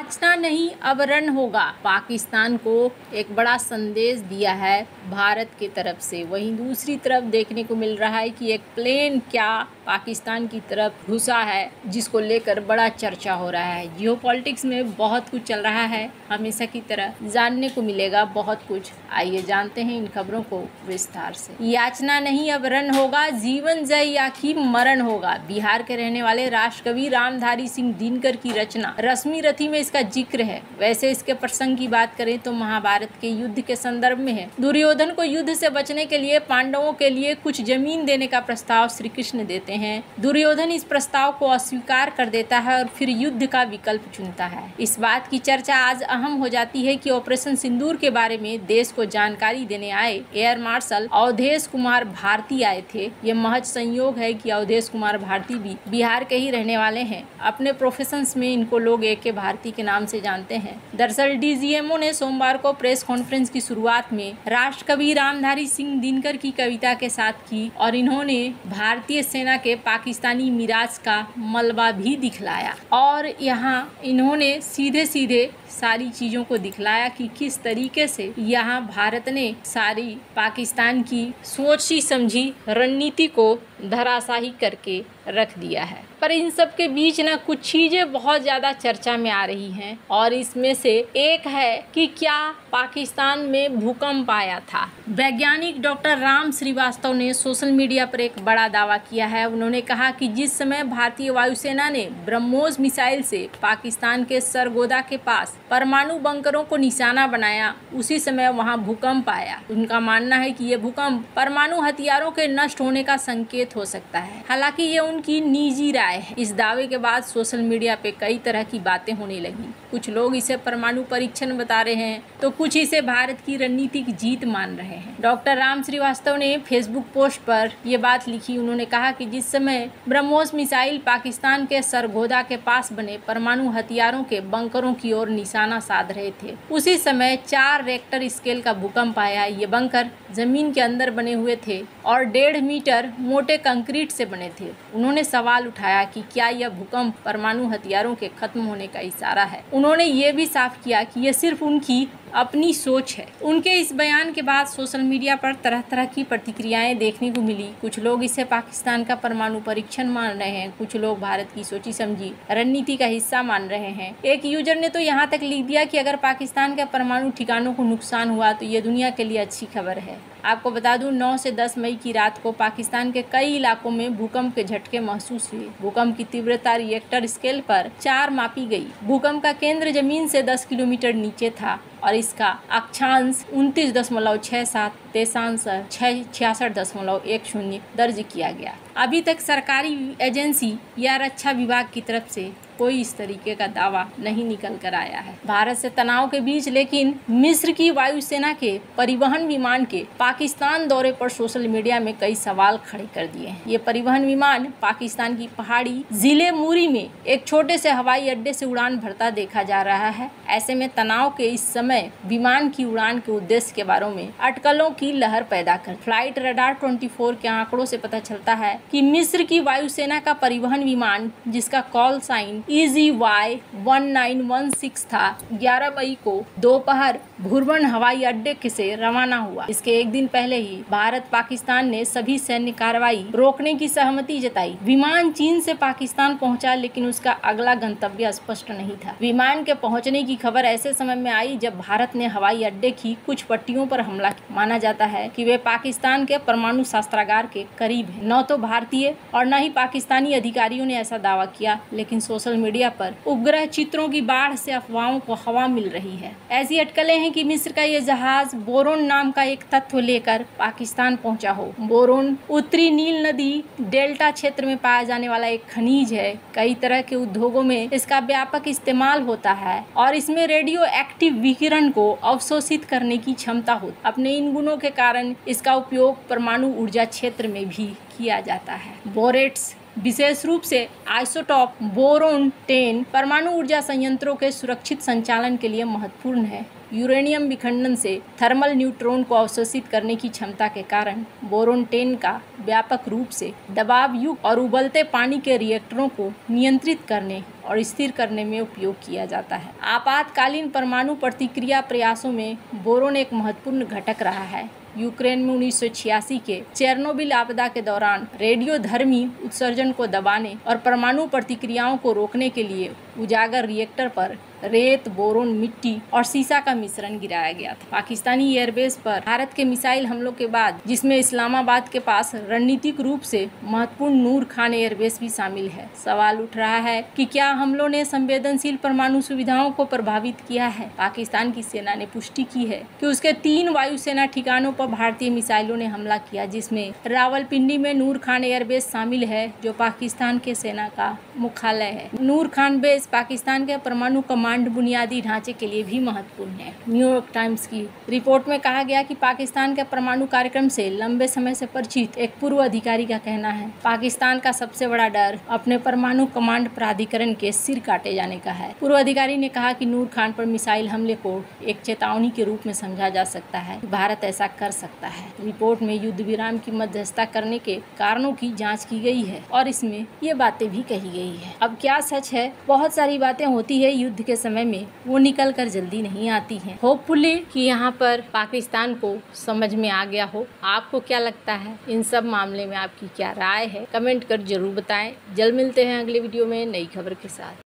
याचना नहीं अब रन होगा, पाकिस्तान को एक बड़ा संदेश दिया है भारत की तरफ से। वहीं दूसरी तरफ देखने को मिल रहा है कि एक प्लेन क्या पाकिस्तान की तरफ घुसा है, जिसको लेकर बड़ा चर्चा हो रहा है। जियोपॉलिटिक्स में बहुत कुछ चल रहा है, हमेशा की तरह जानने को मिलेगा बहुत कुछ। आइए जानते हैं इन खबरों को विस्तार से। याचना नहीं अब रन होगा, जीवन जय या कि मरण होगा। बिहार के रहने वाले राष्ट्रकवि रामधारी सिंह दिनकर की रचना रश्मि रथी में इसका जिक्र है। वैसे इसके प्रसंग की बात करें तो महाभारत के युद्ध के संदर्भ में है। दुर्योधन को युद्ध से बचने के लिए पांडवों के लिए कुछ जमीन देने का प्रस्ताव श्री कृष्ण देते हैं। दुर्योधन इस प्रस्ताव को अस्वीकार कर देता है और फिर युद्ध का विकल्प चुनता है। इस बात की चर्चा आज अहम हो जाती है कि ऑपरेशन सिंदूर के बारे में देश को जानकारी देने आए एयर मार्शल अवधेश कुमार भारती आए थे। ये महज संयोग है कि अवधेश कुमार भारती भी बिहार के ही रहने वाले हैं। अपने प्रोफेशंस में इनको लोग AK भारती के नाम से जानते हैं। दरअसल DGMO ने सोमवार को प्रेस कॉन्फ्रेंस की शुरुआत में राष्ट्रकवि रामधारी सिंह दिनकर की कविता के साथ की और इन्होंने भारतीय सेना के पाकिस्तानी मिराज का मलबा भी दिखलाया और यहाँ इन्होंने सीधे सीधे सारी चीज़ों को दिखलाया कि किस तरीके से यहाँ भारत ने सारी पाकिस्तान की सोची समझी रणनीति को धराशायी करके रख दिया है। पर इन सब के बीच ना कुछ चीज़ें बहुत ज़्यादा चर्चा में आ रही हैं और इसमें से एक है कि क्या पाकिस्तान में भूकंप आया था। वैज्ञानिक डॉक्टर राम श्रीवास्तव ने सोशल मीडिया पर एक बड़ा दावा किया है। उन्होंने कहा कि जिस समय भारतीय वायुसेना ने ब्रह्मोस मिसाइल से पाकिस्तान के सरगोदा के पास परमाणु बंकरों को निशाना बनाया, उसी समय वहां भूकंप आया। उनका मानना है कि ये भूकंप परमाणु हथियारों के नष्ट होने का संकेत हो सकता है। हालांकि ये उनकी निजी राय है। इस दावे के बाद सोशल मीडिया पे कई तरह की बातें होने लगी। कुछ लोग इसे परमाणु परीक्षण बता रहे हैं तो कुछ इसे भारत की रणनीतिक जीत मान रहे हैं। डॉक्टर राम श्रीवास्तव ने फेसबुक पोस्ट पर ये बात लिखी। उन्होंने कहा कि जिस समय ब्रह्मोस मिसाइल पाकिस्तान के सरगोदा के पास बने परमाणु हथियारों के बंकरों की ओर निशाना साध रहे थे, उसी समय 4 रेक्टर स्केल का भूकंप आया। ये बंकर जमीन के अंदर बने हुए थे और 1.5 मीटर मोटे कंक्रीट से बने थे। उन्होंने सवाल उठाया कि क्या यह भूकंप परमाणु हथियारों के खत्म होने का इशारा है। उन्होंने ये भी साफ किया कि यह सिर्फ उनकी अपनी सोच है। उनके इस बयान के बाद सोशल मीडिया पर तरह तरह की प्रतिक्रियाएं देखने को मिली। कुछ लोग इसे पाकिस्तान का परमाणु परीक्षण मान रहे हैं, कुछ लोग भारत की सोची समझी रणनीति का हिस्सा मान रहे हैं। एक यूजर ने तो यहाँ तक लिख दिया कि अगर पाकिस्तान के परमाणु ठिकानों को नुकसान हुआ तो ये दुनिया के लिए अच्छी खबर है। आपको बता दूं 9 से 10 मई की रात को पाकिस्तान के कई इलाकों में भूकंप के झटके महसूस हुए। भूकंप की तीव्रता रिएक्टर स्केल पर 4 मापी गई। भूकंप का केंद्र जमीन से 10 किलोमीटर नीचे था और इसका अक्षांश 29.67, देशांश 66.10 दर्ज किया गया। अभी तक सरकारी एजेंसी या रक्षा विभाग की तरफ से कोई इस तरीके का दावा नहीं निकल कर आया है। भारत से तनाव के बीच लेकिन मिस्र की वायुसेना के परिवहन विमान के पाकिस्तान दौरे पर सोशल मीडिया में कई सवाल खड़े कर दिए हैं। ये परिवहन विमान पाकिस्तान की पहाड़ी जिले मूरी में एक छोटे से हवाई अड्डे से उड़ान भरता देखा जा रहा है। ऐसे में तनाव के इस समय विमान की उड़ान के उद्देश्य के बारे में अटकलों की लहर पैदा कर फ्लाइट रडार 24 के आंकड़ों से पता चलता है कि मिस्र की वायुसेना का परिवहन विमान, जिसका कॉल साइन EGY 1916 था, 11 मई को दोपहर भुरबन हवाई अड्डे से रवाना हुआ। इसके एक दिन पहले ही भारत पाकिस्तान ने सभी सैन्य कार्रवाई रोकने की सहमति जताई। विमान चीन से पाकिस्तान पहुंचा, लेकिन उसका अगला गंतव्य स्पष्ट नहीं था। विमान के पहुंचने की खबर ऐसे समय में आई जब भारत ने हवाई अड्डे की कुछ पट्टियों पर हमला किया। माना जाता है कि वे पाकिस्तान के परमाणु शस्त्रागार के करीब है। न तो भारतीय और न ही पाकिस्तानी अधिकारियों ने ऐसा दावा किया, लेकिन सोशल मीडिया पर उपग्रह चित्रों की बाढ़ से अफवाहों को हवा मिल रही है। ऐसी अटकलें हैं कि मिस्र का यह जहाज बोरोन नाम का एक तत्व लेकर पाकिस्तान पहुंचा हो। बोरोन उत्तरी नील नदी डेल्टा क्षेत्र में पाया जाने वाला एक खनिज है। कई तरह के उद्योगों में इसका व्यापक इस्तेमाल होता है और इसमें रेडियो एक्टिव विकिरण को अवशोषित करने की क्षमता होती है। अपने इन गुणों के कारण इसका उपयोग परमाणु ऊर्जा क्षेत्र में भी किया जाता है। बोरेट्स विशेष रूप से आइसोटॉप बोरोन 10 परमाणु ऊर्जा संयंत्रों के सुरक्षित संचालन के लिए महत्वपूर्ण है। यूरेनियम विखंडन से थर्मल न्यूट्रॉन को अवशोषित करने की क्षमता के कारण बोरोन 10 का व्यापक रूप से दबाव युक्त और उबलते पानी के रिएक्टरों को नियंत्रित करने और स्थिर करने में उपयोग किया जाता है। आपातकालीन परमाणु प्रतिक्रिया प्रयासों में बोरोन एक महत्वपूर्ण घटक रहा है। यूक्रेन में 1986 के चेरनोबिल आपदा के दौरान रेडियोधर्मी उत्सर्जन को दबाने और परमाणु प्रतिक्रियाओं को रोकने के लिए उजागर रिएक्टर पर रेत, बोरोन, मिट्टी और सीसा का मिश्रण गिराया गया था। पाकिस्तानी एयरबेस पर भारत के मिसाइल हमलों के बाद, जिसमें इस्लामाबाद के पास रणनीतिक रूप से महत्वपूर्ण नूर खान एयरबेस भी शामिल है, सवाल उठ रहा है कि क्या हमलों ने संवेदनशील परमाणु सुविधाओं को प्रभावित किया है। पाकिस्तान की सेना ने पुष्टि की है कि उसके 3 वायुसेना ठिकानों पर भारतीय मिसाइलों ने हमला किया, जिसमें रावलपिंडी में नूर खान एयरबेस शामिल है, जो पाकिस्तान के सेना का मुख्यालय है। नूर खान बेस पाकिस्तान के परमाणु कमांड बुनियादी ढांचे के लिए भी महत्वपूर्ण है। न्यूयॉर्क टाइम्स की रिपोर्ट में कहा गया कि पाकिस्तान के परमाणु कार्यक्रम से लंबे समय से परिचित एक पूर्व अधिकारी का कहना है, पाकिस्तान का सबसे बड़ा डर अपने परमाणु कमांड प्राधिकरण के सिर काटे जाने का है। पूर्व अधिकारी ने कहा कि नूर खान पर मिसाइल हमले को एक चेतावनी के रूप में समझा जा सकता है। भारत ऐसा कर सकता है। रिपोर्ट में युद्ध विराम की मध्यस्थता करने के कारणों की जाँच की गई है और इसमें ये बातें भी कही गई है। अब क्या सच है? बहुत सारी बातें होती है युद्ध के समय में, वो निकल कर जल्दी नहीं आती हैं। होपफुली कि यहाँ पर पाकिस्तान को समझ में आ गया हो। आपको क्या लगता है? इन सब मामले में आपकी क्या राय है? कमेंट कर जरूर बताएं। जल्द मिलते हैं अगले वीडियो में नई खबर के साथ।